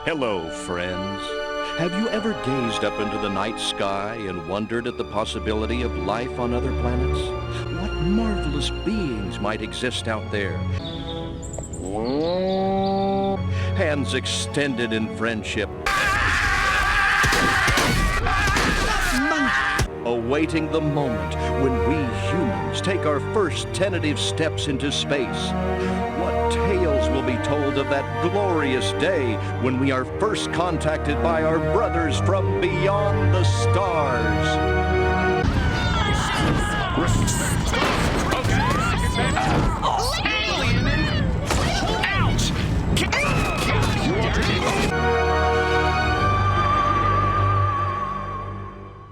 Hello, friends. Have you ever gazed up into the night sky and wondered at the possibility of life on other planets? What marvelous beings might exist out there? Hands extended in friendship. Awaiting the moment when we humans take our first tentative steps into space. What tales will be told of that glorious day when we are first contacted by our brothers from beyond the stars?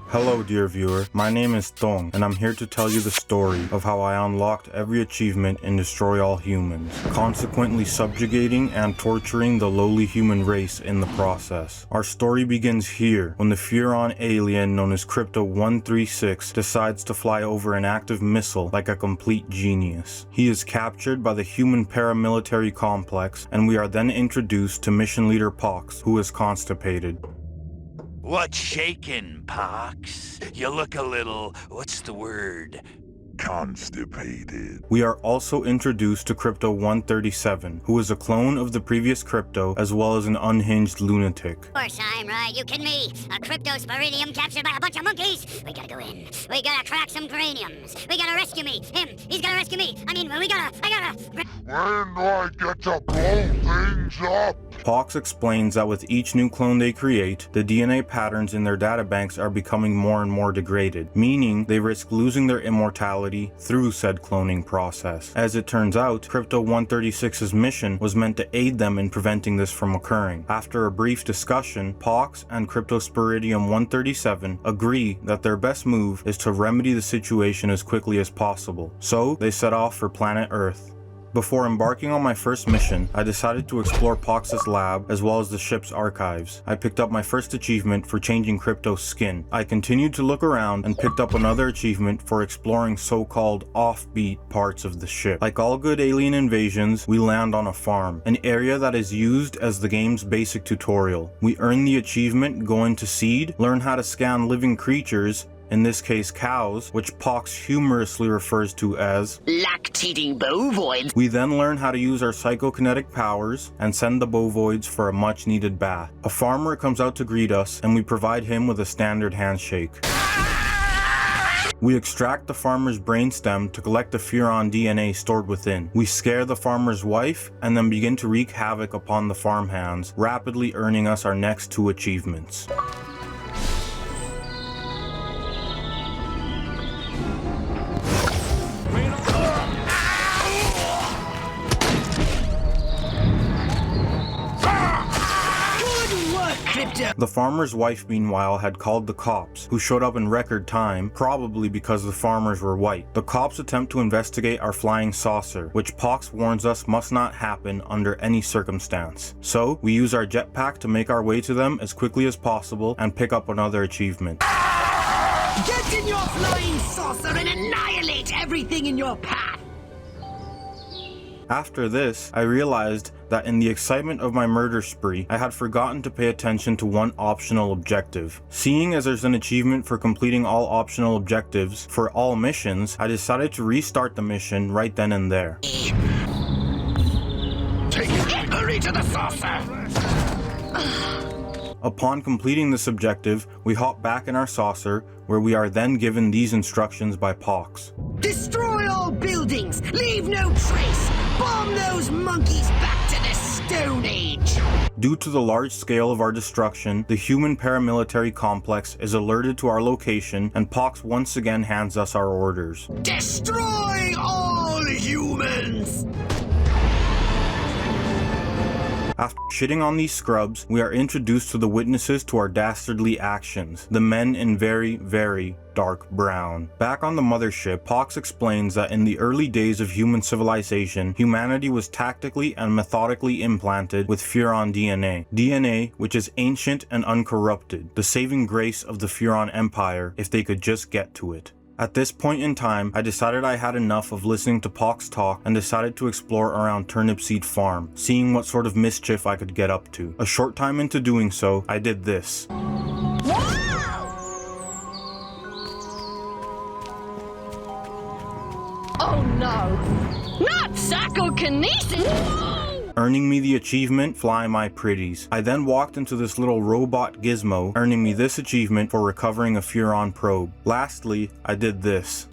Hello dear viewer, my name is Tong, and I'm here to tell you the story of how I unlocked every achievement in Destroy All Humans, consequently subjugating and torturing the lowly human race in the process. Our story begins here, when the Furon alien known as Crypto-136 decides to fly over an active missile like a complete genius. He is captured by the human paramilitary complex, and we are then introduced to mission leader Pox, who is constipated. What's shaking, Pox? You look a little, what's the word? Constipated. We are also introduced to Crypto-137, who is a clone of the previous Crypto, as well as an unhinged lunatic. Of course I'm right, you kidding me? A Crypto-Sporidium captured by a bunch of monkeys? We gotta go in. We gotta crack some craniums. We gotta rescue me. Him, he's gotta rescue me. I gotta... When do I get to blow things up? Pox explains that with each new clone they create, the DNA patterns in their databanks are becoming more and more degraded, meaning they risk losing their immortality through said cloning process. As it turns out, Crypto-136's mission was meant to aid them in preventing this from occurring. After a brief discussion, Pox and Crypto-Sporidium-137 agree that their best move is to remedy the situation as quickly as possible, so they set off for planet Earth. Before embarking on my first mission, I decided to explore Pox's lab as well as the ship's archives. I picked up my first achievement for changing Crypto's skin. I continued to look around and picked up another achievement for exploring so-called offbeat parts of the ship. Like all good alien invasions, we land on a farm, an area that is used as the game's basic tutorial. We earn the achievement, go into Seed, learn how to scan living creatures, in this case cows, which Pox humorously refers to as lactating bovoids. We then learn how to use our psychokinetic powers and send the bovoids for a much needed bath. A farmer comes out to greet us and we provide him with a standard handshake. We extract the farmer's brainstem to collect the Furon DNA stored within. We scare the farmer's wife and then begin to wreak havoc upon the farmhands, rapidly earning us our next 2 achievements. The farmer's wife, meanwhile, had called the cops, who showed up in record time, probably because the farmers were white. The cops attempt to investigate our flying saucer, which Pox warns us must not happen under any circumstance. So, we use our jetpack to make our way to them as quickly as possible and pick up another achievement. Get in your flying saucer and annihilate everything in your path! After this, I realized that in the excitement of my murder spree, I had forgotten to pay attention to one optional objective. Seeing as there's an achievement for completing all optional objectives for all missions, I decided to restart the mission right then and there. Take it! Hurry to the saucer! Upon completing this objective, we hop back in our saucer, where we are then given these instructions by Pox. Destroy all buildings! Leave no trace! Bomb those monkeys back to the Stone Age! Due to the large scale of our destruction, the human paramilitary complex is alerted to our location, and Pox once again hands us our orders. Destroy all humans! After shitting on these scrubs, we are introduced to the witnesses to our dastardly actions, the men in very, very dark brown. Back on the mothership, Pox explains that in the early days of human civilization, humanity was tactically and methodically implanted with Furon DNA. DNA which is ancient and uncorrupted, the saving grace of the Furon Empire if they could just get to it. At this point in time, I decided I had enough of listening to Pox talk and decided to explore around Turnipseed Farm, seeing what sort of mischief I could get up to. A short time into doing so, I did this. Oh no! Not psychokinesis! Earning me the achievement, Fly My Pretties. I then walked into this little robot gizmo, earning me this achievement for recovering a Furon probe. Lastly, I did this.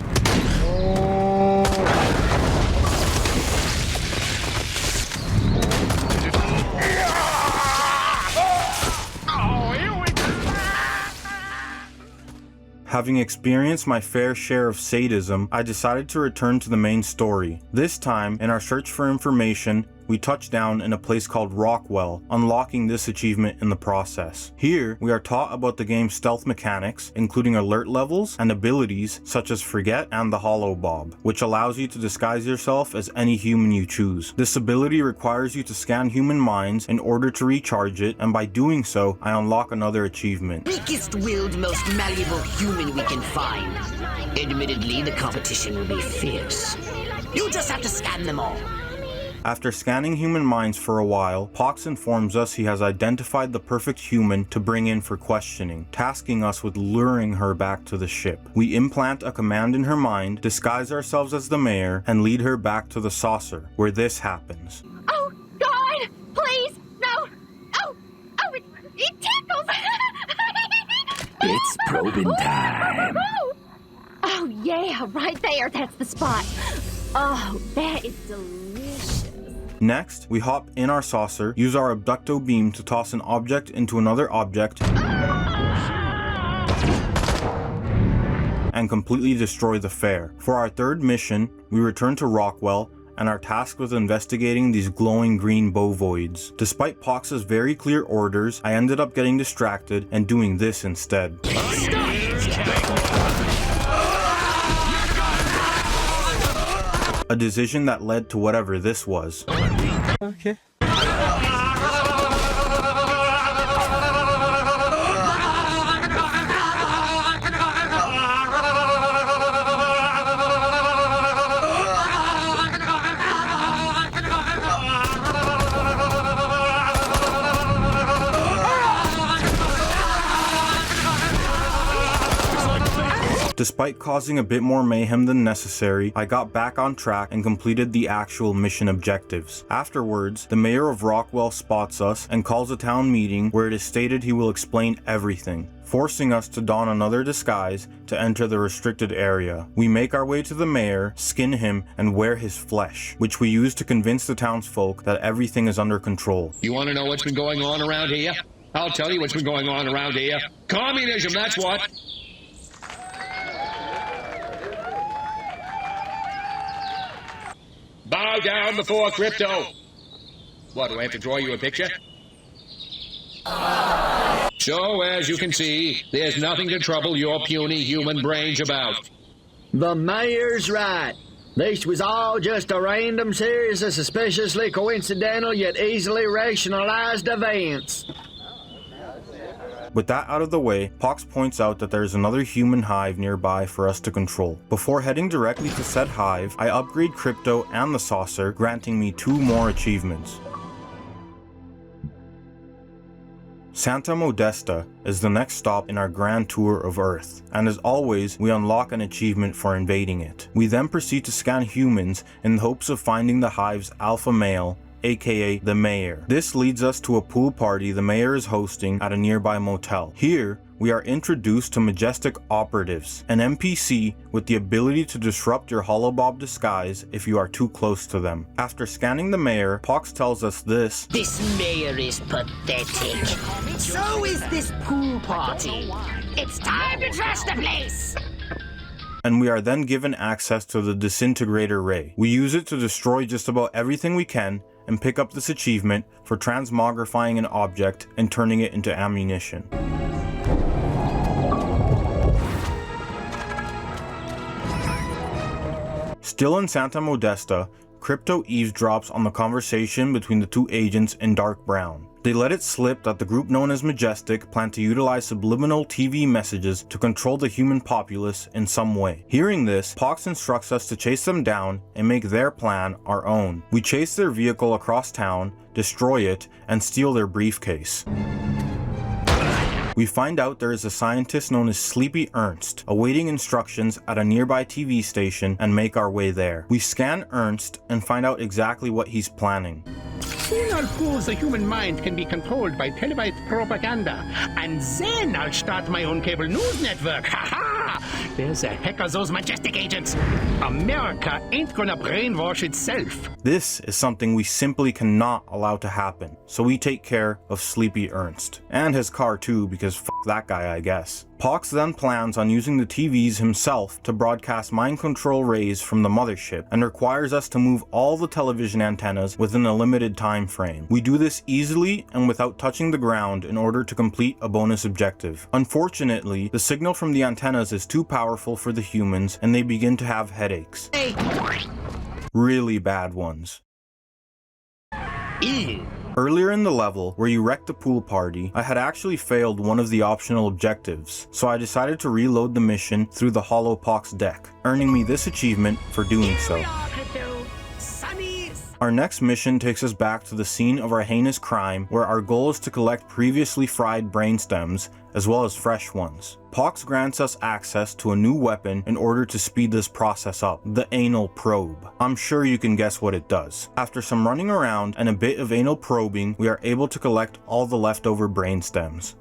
Having experienced my fair share of sadism, I decided to return to the main story. This time, in our search for information, we touch down in a place called Rockwell, unlocking this achievement in the process. Here, we are taught about the game's stealth mechanics, including alert levels and abilities such as Forget and the Hollow Bob, which allows you to disguise yourself as any human you choose. This ability requires you to scan human minds in order to recharge it, and by doing so, I unlock another achievement. Weakest-willed, most malleable human we can find. Admittedly, the competition will be fierce. You just have to scan them all. After scanning human minds for a while, Pox informs us he has identified the perfect human to bring in for questioning, tasking us with luring her back to the ship. We implant a command in her mind, disguise ourselves as the mayor, and lead her back to the saucer, where this happens. Oh, God! Please, no! Oh, it tickles! It's probing time. Oh, yeah, right there, that's the spot. Oh, that is delicious. Next, we hop in our saucer, use our abducto beam to toss an object into another object, and completely destroy the fare. For our third mission, we return to Rockwell and are tasked with investigating these glowing green bovoids. Despite Pox's very clear orders, I ended up getting distracted and doing this instead. A decision that led to whatever this was. Okay. Despite causing a bit more mayhem than necessary, I got back on track and completed the actual mission objectives. Afterwards, the mayor of Rockwell spots us and calls a town meeting where it is stated he will explain everything, forcing us to don another disguise to enter the restricted area. We make our way to the mayor, skin him, and wear his flesh, which we use to convince the townsfolk that everything is under control. You want to know what's been going on around here? I'll tell you what's been going on around here. Communism, that's what! Bow down before crypto! What, do I have to draw you a picture? So, as you can see, there's nothing to trouble your puny human brains about. The mayor's right. This was all just a random series of suspiciously coincidental yet easily rationalized events. With that out of the way, Pox points out that there is another human hive nearby for us to control. Before heading directly to said hive, I upgrade Crypto and the saucer, granting me 2 more achievements. Santa Modesta is the next stop in our grand tour of Earth, and as always, we unlock an achievement for invading it. We then proceed to scan humans in hopes of finding the hive's alpha male, aka the mayor. This leads us to a pool party the mayor is hosting at a nearby motel. Here, we are introduced to Majestic Operatives, an NPC with the ability to disrupt your holobob disguise if you are too close to them. After scanning the mayor, Pox tells us this. This mayor is pathetic. So is this pool party. It's time to trash the place. And we are then given access to the disintegrator ray. We use it to destroy just about everything we can and pick up this achievement for transmogrifying an object and turning it into ammunition. Still in Santa Modesta, Crypto eavesdrops on the conversation between the 2 agents in dark brown. They let it slip that the group known as Majestic planned to utilize subliminal TV messages to control the human populace in some way. Hearing this, Pox instructs us to chase them down and make their plan our own. We chase their vehicle across town, destroy it, and steal their briefcase. We find out there is a scientist known as Sleepy Ernst, awaiting instructions at a nearby TV station, and make our way there. We scan Ernst and find out exactly what he's planning. Soon I'll prove the human mind can be controlled by televised propaganda, and then I'll start my own cable news network. Ha ha! There's the heck of those Majestic agents. America ain't gonna brainwash itself. This is something we simply cannot allow to happen, so we take care of Sleepy Ernst. And his car too, because f that guy, I guess. Pox then plans on using the TVs himself to broadcast mind control rays from the mothership, and requires us to move all the television antennas within a limited time frame. We do this easily and without touching the ground in order to complete a bonus objective. Unfortunately, the signal from the antennas is too powerful for the humans, and they begin to have headaches. Really bad ones. Ew. Earlier in the level, where you wrecked the pool party, I had actually failed one of the optional objectives, so I decided to reload the mission through the Hollow Pox deck, earning me this achievement for doing so. Our next mission takes us back to the scene of our heinous crime, where our goal is to collect previously fried brainstems, as well as fresh ones. Pox grants us access to a new weapon in order to speed this process up, the anal probe. I'm sure you can guess what it does. After some running around and a bit of anal probing, we are able to collect all the leftover brainstems.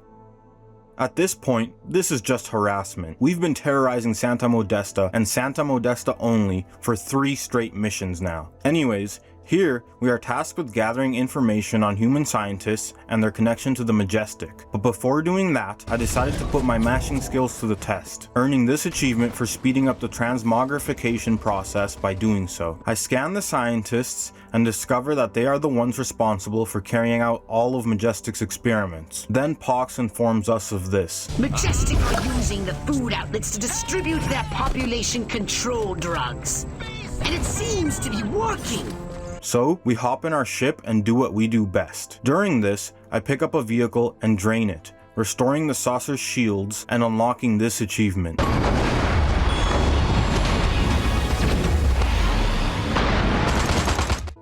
At this point, this is just harassment. We've been terrorizing Santa Modesta and Santa Modesta only for 3 straight missions now. Anyways, here, we are tasked with gathering information on human scientists and their connection to the Majestic. But before doing that, I decided to put my mashing skills to the test, earning this achievement for speeding up the transmogrification process by doing so. I scan the scientists and discover that they are the ones responsible for carrying out all of Majestic's experiments. Then Pox informs us of this. Majestic are using the food outlets to distribute their population control drugs. And it seems to be working. So, we hop in our ship and do what we do best. During this, I pick up a vehicle and drain it, restoring the saucer's shields and unlocking this achievement.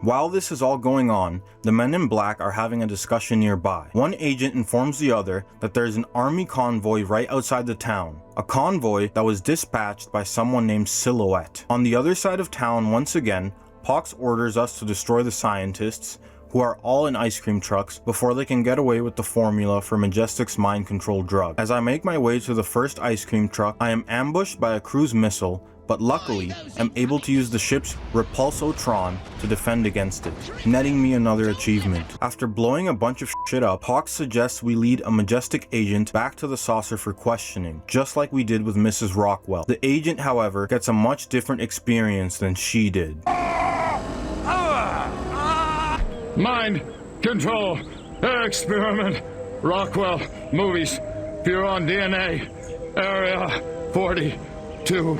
While this is all going on, the men in black are having a discussion nearby. One agent informs the other that there is an army convoy right outside the town. A convoy that was dispatched by someone named Silhouette. On the other side of town, once again, Pox orders us to destroy the scientists, who are all in ice cream trucks, before they can get away with the formula for Majestic's mind control drug. As I make my way to the first ice cream truck, I am ambushed by a cruise missile, but luckily, I'm able to use the ship's Repulsotron to defend against it, netting me another achievement. After blowing a bunch of shit up, Pox suggests we lead a Majestic agent back to the saucer for questioning, just like we did with Mrs. Rockwell. The agent, however, gets a much different experience than she did. Mind control experiment. Rockwell movies. Furon DNA. Area 42.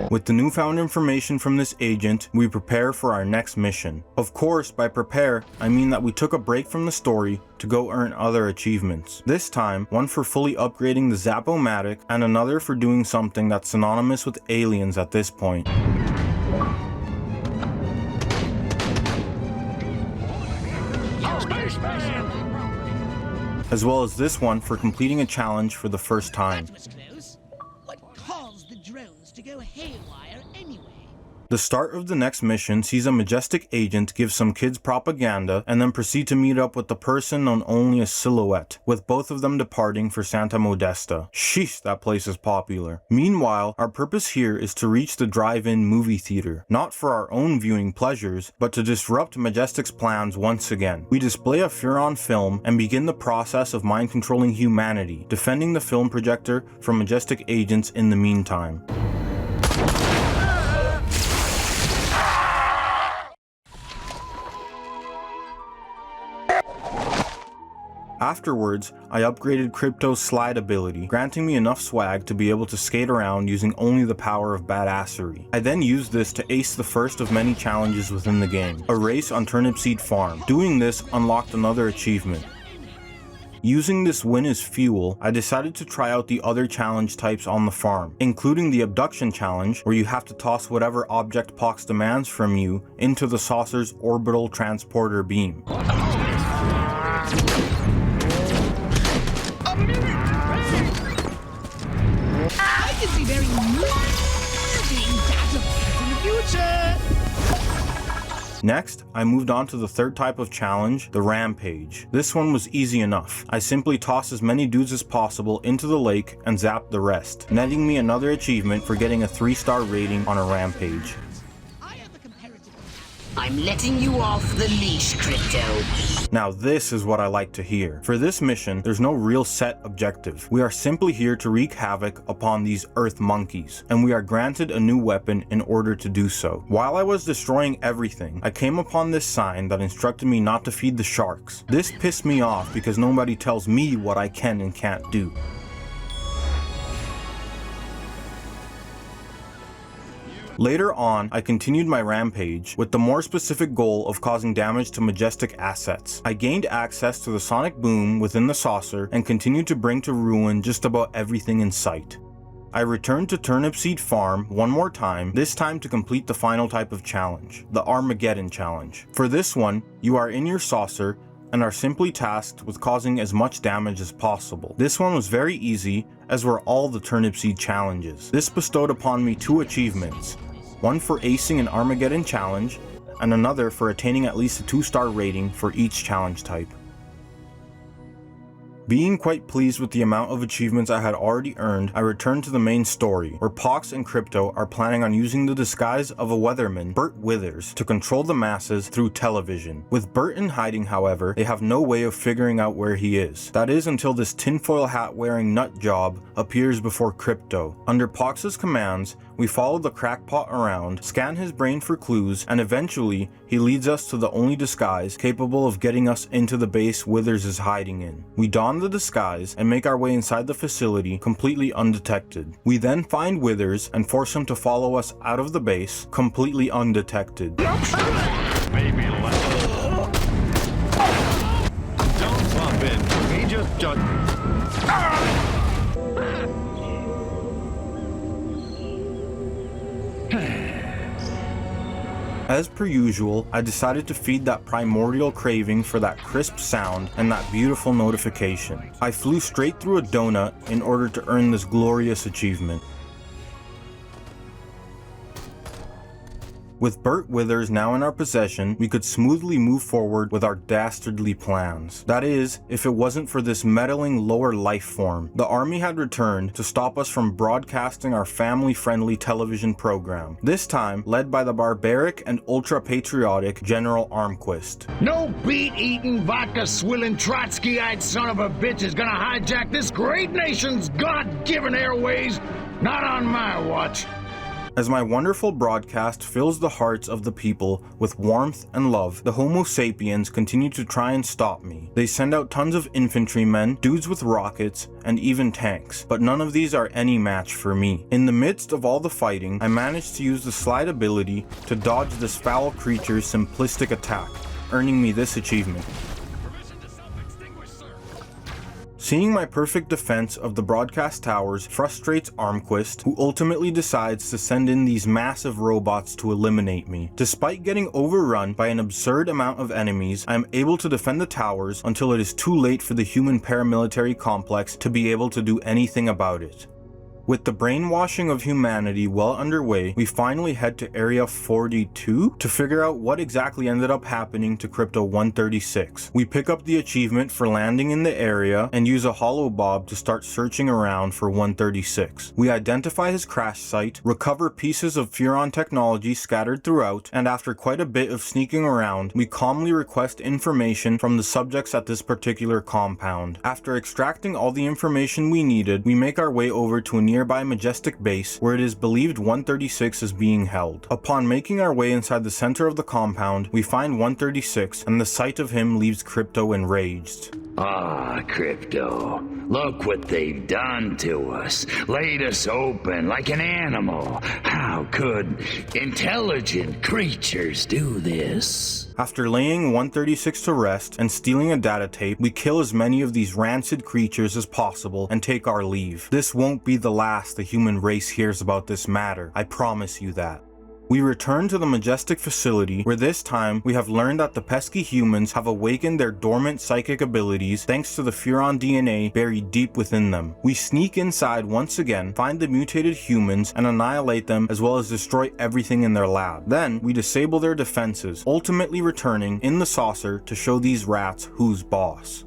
With the newfound information from this agent, we prepare for our next mission. Of course, by prepare, I mean that we took a break from the story to go earn other achievements. This time, one for fully upgrading the Zap-O-Matic, and another for doing something that's synonymous with aliens at this point. As well as this one for completing a challenge for the first time. What caused the drones to go haywire anyway? The start of the next mission sees a Majestic agent give some kids propaganda and then proceed to meet up with the person known only as Silhouette, with both of them departing for Santa Modesta. Sheesh, that place is popular. Meanwhile, our purpose here is to reach the drive-in movie theater, not for our own viewing pleasures, but to disrupt Majestic's plans once again. We display a Furon film and begin the process of mind-controlling humanity, defending the film projector from Majestic agents in the meantime. Afterwards, I upgraded Crypto's slide ability, granting me enough swag to be able to skate around using only the power of badassery. I then used this to ace the first of many challenges within the game, a race on Turnip Seed Farm. Doing this unlocked another achievement. Using this win as fuel, I decided to try out the other challenge types on the farm, including the abduction challenge, where you have to toss whatever object Pox demands from you into the saucer's orbital transporter beam. I can see very moving data in the future. Next, I moved on to the third type of challenge, the Rampage. This one was easy enough. I simply tossed as many dudes as possible into the lake and zapped the rest, netting me another achievement for getting a 3-star rating on a Rampage. I'm letting you off the leash, Crypto. Now this is what I like to hear. For this mission, there's no real set objective. We are simply here to wreak havoc upon these earth monkeys, and we are granted a new weapon in order to do so. While I was destroying everything, I came upon this sign that instructed me not to feed the sharks. This pissed me off because nobody tells me what I can and can't do. Later on, I continued my rampage with the more specific goal of causing damage to majestic assets. I gained access to the sonic boom within the saucer and continued to bring to ruin just about everything in sight. I returned to Turnip Seed Farm one more time, this time to complete the final type of challenge, the Armageddon challenge. For this one, you are in your saucer and are simply tasked with causing as much damage as possible. This one was very easy, as were all the Turnip Seed challenges. This bestowed upon me 2 achievements, one for acing an Armageddon challenge, and another for attaining at least a 2-star rating for each challenge type. Being quite pleased with the amount of achievements I had already earned, I returned to the main story, where Pox and Crypto are planning on using the disguise of a weatherman, Bert Withers, to control the masses through television. With Bert in hiding, however, they have no way of figuring out where he is. That is until this tinfoil hat wearing nut job appears before Crypto. Under Pox's commands, we follow the crackpot around, scan his brain for clues, and eventually, he leads us to the only disguise capable of getting us into the base Withers is hiding in. We don the disguise and make our way inside the facility completely undetected. We then find Withers and force him to follow us out of the base completely undetected. Maybe less. Don't bump in. He just As per usual, I decided to feed that primordial craving for that crisp sound and that beautiful notification. I flew straight through a donut in order to earn this glorious achievement. With Bert Withers now in our possession, we could smoothly move forward with our dastardly plans. That is, if it wasn't for this meddling lower life form. The army had returned to stop us from broadcasting our family-friendly television program, this time led by the barbaric and ultra-patriotic General Armquist. No beet-eating, vodka-swilling, Trotsky-eyed son of a bitch is gonna hijack this great nation's God-given airways. Not on my watch. As my wonderful broadcast fills the hearts of the people with warmth and love, the Homo sapiens continue to try and stop me. They send out tons of infantrymen, dudes with rockets, and even tanks, but none of these are any match for me. In the midst of all the fighting, I managed to use the slide ability to dodge this foul creature's simplistic attack, earning me this achievement. Seeing my perfect defense of the broadcast towers frustrates Armquist, who ultimately decides to send in these massive robots to eliminate me. Despite getting overrun by an absurd amount of enemies, I am able to defend the towers until it is too late for the human paramilitary complex to be able to do anything about it. With the brainwashing of humanity well underway, we finally head to Area 42 to figure out what exactly ended up happening to Crypto 136. We pick up the achievement for landing in the area and use a holobob to start searching around for 136. We identify his crash site, recover pieces of Furon technology scattered throughout, and after quite a bit of sneaking around, we calmly request information from the subjects at this particular compound. After extracting all the information we needed, we make our way over to a nearby majestic base where it is believed 136 is being held. Upon making our way inside the center of the compound, we find 136 and the sight of him leaves Crypto enraged. Ah, Crypto, look what they've done to us. Laid us open like an animal. How could intelligent creatures do this? After laying 136 to rest and stealing a data tape, we kill as many of these rancid creatures as possible and take our leave. This won't be the last the human race hears about this matter, I promise you that. We return to the Majestic facility, where this time we have learned that the pesky humans have awakened their dormant psychic abilities thanks to the Furon DNA buried deep within them. We sneak inside once again, find the mutated humans, and annihilate them as well as destroy everything in their lab. Then we disable their defenses, ultimately returning in the saucer to show these rats who's boss.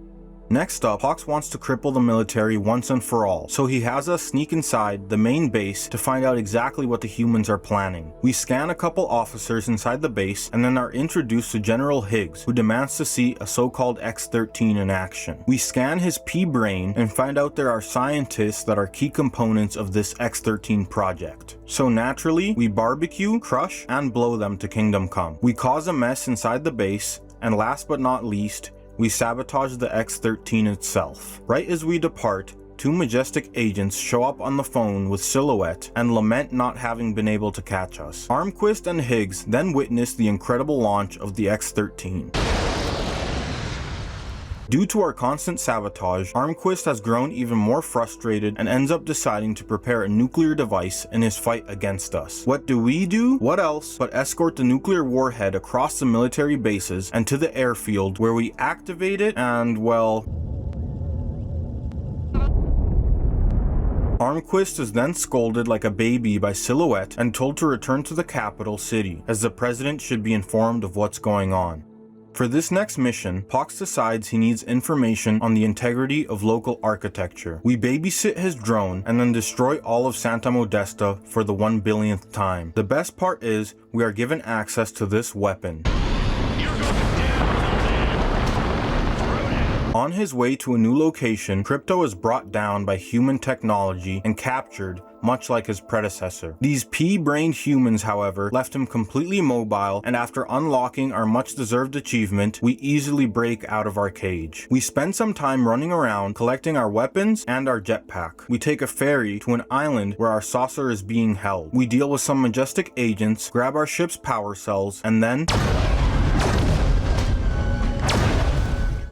Next up, Pox wants to cripple the military once and for all, so he has us sneak inside the main base to find out exactly what the humans are planning. We scan a couple officers inside the base and then are introduced to General Higgs, who demands to see a so-called X-13 in action. We scan his P-brain and find out there are scientists that are key components of this X-13 project. So naturally, we barbecue, crush, and blow them to Kingdom Come. We cause a mess inside the base, and last but not least, we sabotage the X-13 itself. Right as we depart, two Majestic agents show up on the phone with Silhouette and lament not having been able to catch us. Armquist and Higgs then witness the incredible launch of the X-13. Due to our constant sabotage, Armquist has grown even more frustrated and ends up deciding to prepare a nuclear device in his fight against us. What do? What else but escort the nuclear warhead across the military bases and to the airfield, where we activate it and, well... Armquist is then scolded like a baby by Silhouette and told to return to the capital city, as the president should be informed of what's going on. For this next mission, Pox decides he needs information on the integrity of local architecture. We babysit his drone and then destroy all of Santa Modesta for the 1 billionth time. The best part is, we are given access to this weapon. On his way to a new location, Crypto is brought down by human technology and captured, much like his predecessor. These pea-brained humans, however, left him completely mobile, and after unlocking our much-deserved achievement, we easily break out of our cage. We spend some time running around, collecting our weapons and our jetpack. We take a ferry to an island where our saucer is being held. We deal with some Majestic agents, grab our ship's power cells, and then...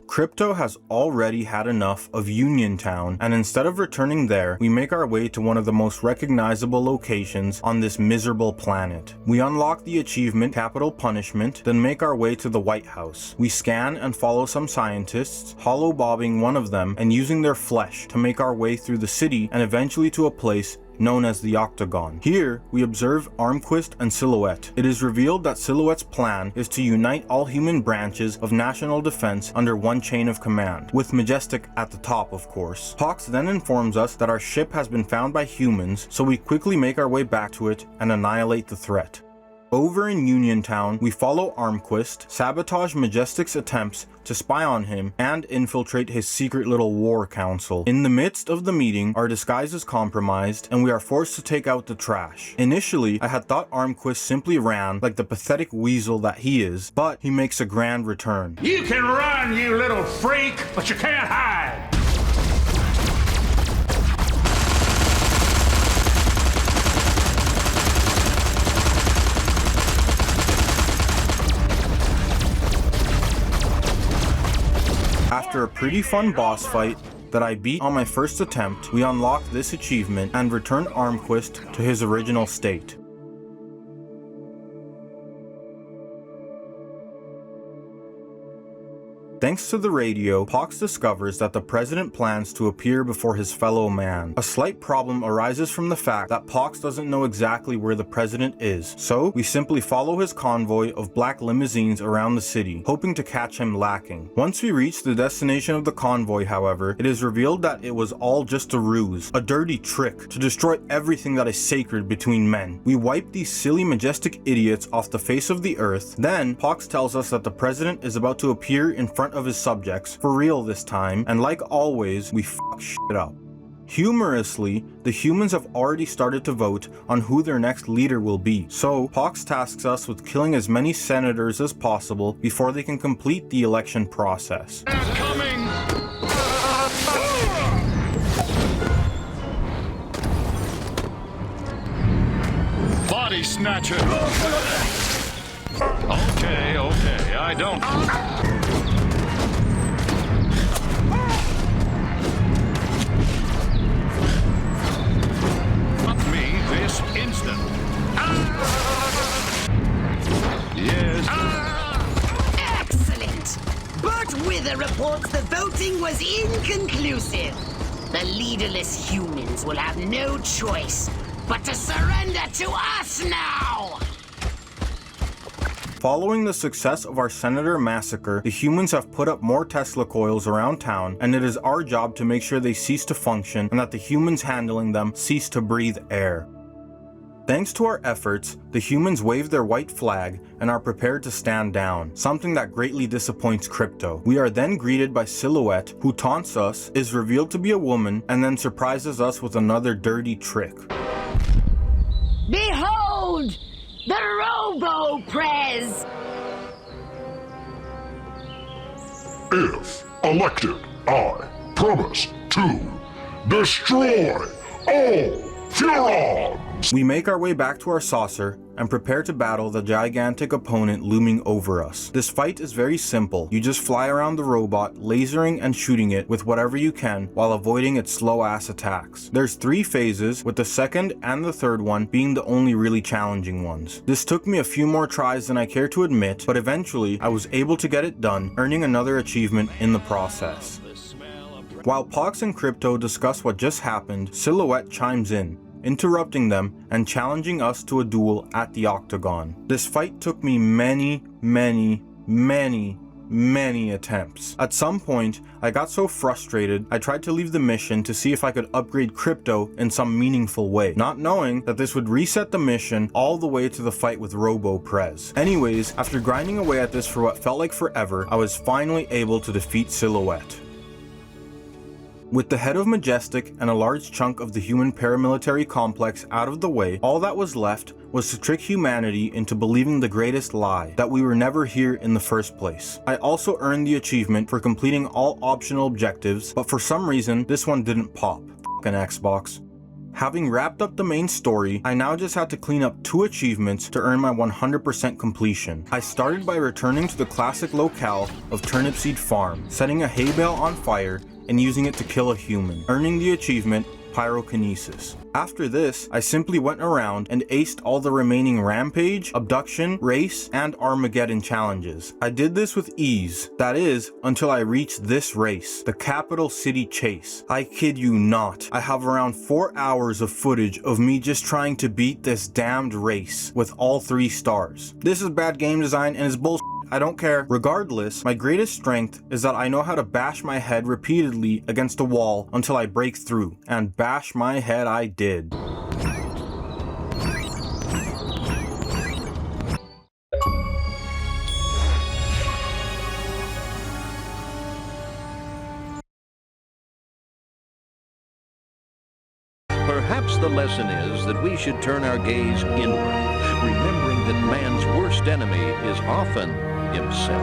Crypto has already had enough of Uniontown, and instead of returning there, we make our way to one of the most recognizable locations on this miserable planet. We unlock the achievement Capital Punishment, then make our way to the White House. We scan and follow some scientists, hollow-bobbing one of them and using their flesh to make our way through the city and eventually to a place known as the Octagon. Here, we observe Armquist and Silhouette. It is revealed that Silhouette's plan is to unite all human branches of national defense under one chain of command, with Majestic at the top, of course. Pox then informs us that our ship has been found by humans, so we quickly make our way back to it and annihilate the threat. Over in Uniontown, we follow Armquist, sabotage Majestic's attempts to spy on him, and infiltrate his secret little war council. In the midst of the meeting, our disguise is compromised, and we are forced to take out the trash. Initially, I had thought Armquist simply ran like the pathetic weasel that he is, but he makes a grand return. You can run, you little freak, but you can't hide! After a pretty fun boss fight that I beat on my first attempt, we unlock this achievement and return Armquist to his original state. Thanks to the radio, Pox discovers that the president plans to appear before his fellow man. A slight problem arises from the fact that Pox doesn't know exactly where the president is, so we simply follow his convoy of black limousines around the city, hoping to catch him lacking. Once we reach the destination of the convoy, however, it is revealed that it was all just a ruse, a dirty trick to destroy everything that is sacred between men. We wipe these silly Majestic idiots off the face of the earth. Then, Pox tells us that the president is about to appear in front of his subjects, for real this time, and like always, we fuck shit up. Humorously, the humans have already started to vote on who their next leader will be, so Pox tasks us with killing as many senators as possible before they can complete the election process. Coming! snatcher. Okay, I don't... Stop me this instant. Yes. Excellent! Bert Wither reports the voting was inconclusive. The leaderless humans will have no choice but to surrender to us now! Following the success of our Senator massacre, the humans have put up more Tesla coils around town, and it is our job to make sure they cease to function and that the humans handling them cease to breathe air. Thanks to our efforts, the humans wave their white flag and are prepared to stand down, something that greatly disappoints Crypto. We are then greeted by Silhouette, who taunts us, is revealed to be a woman, and then surprises us with another dirty trick. Behold! The Robo-Prez! If elected, I promise to destroy all Furons! We make our way back to our saucer and prepare to battle the gigantic opponent looming over us. This fight is very simple. You just fly around the robot, lasering and shooting it with whatever you can while avoiding its slow-ass attacks. There's 3 phases, with the second and the third one being the only really challenging ones. This took me a few more tries than I care to admit, but eventually I was able to get it done, earning another achievement in the process. While Pox and Crypto discuss what just happened, Silhouette chimes in, interrupting them and challenging us to a duel at the Octagon. This fight took me many attempts. At some point, I got so frustrated, I tried to leave the mission to see if I could upgrade Crypto in some meaningful way, not knowing that this would reset the mission all the way to the fight with Robo-Prez. Anyways, after grinding away at this for what felt like forever, I was finally able to defeat Silhouette. With the head of Majestic and a large chunk of the human paramilitary complex out of the way, all that was left was to trick humanity into believing the greatest lie, that we were never here in the first place. I also earned the achievement for completing all optional objectives, but for some reason, this one didn't pop. F***ing Xbox. Having wrapped up the main story, I now just had to clean up 2 achievements to earn my 100% completion. I started by returning to the classic locale of Turnipseed Farm, setting a hay bale on fire, and using it to kill a human, earning the achievement Pyrokinesis. After this, I simply went around and aced all the remaining Rampage, Abduction, Race, and Armageddon challenges. I did this with ease, that is, until I reached this race, the Capital City Chase. I kid you not, I have around 4 hours of footage of me just trying to beat this damned race with all 3 stars. This is bad game design and is bullshit. I don't care. Regardless, my greatest strength is that I know how to bash my head repeatedly against a wall until I break through, and bash my head I did. Perhaps the lesson is that we should turn our gaze inward, remembering that man's worst enemy is often himself.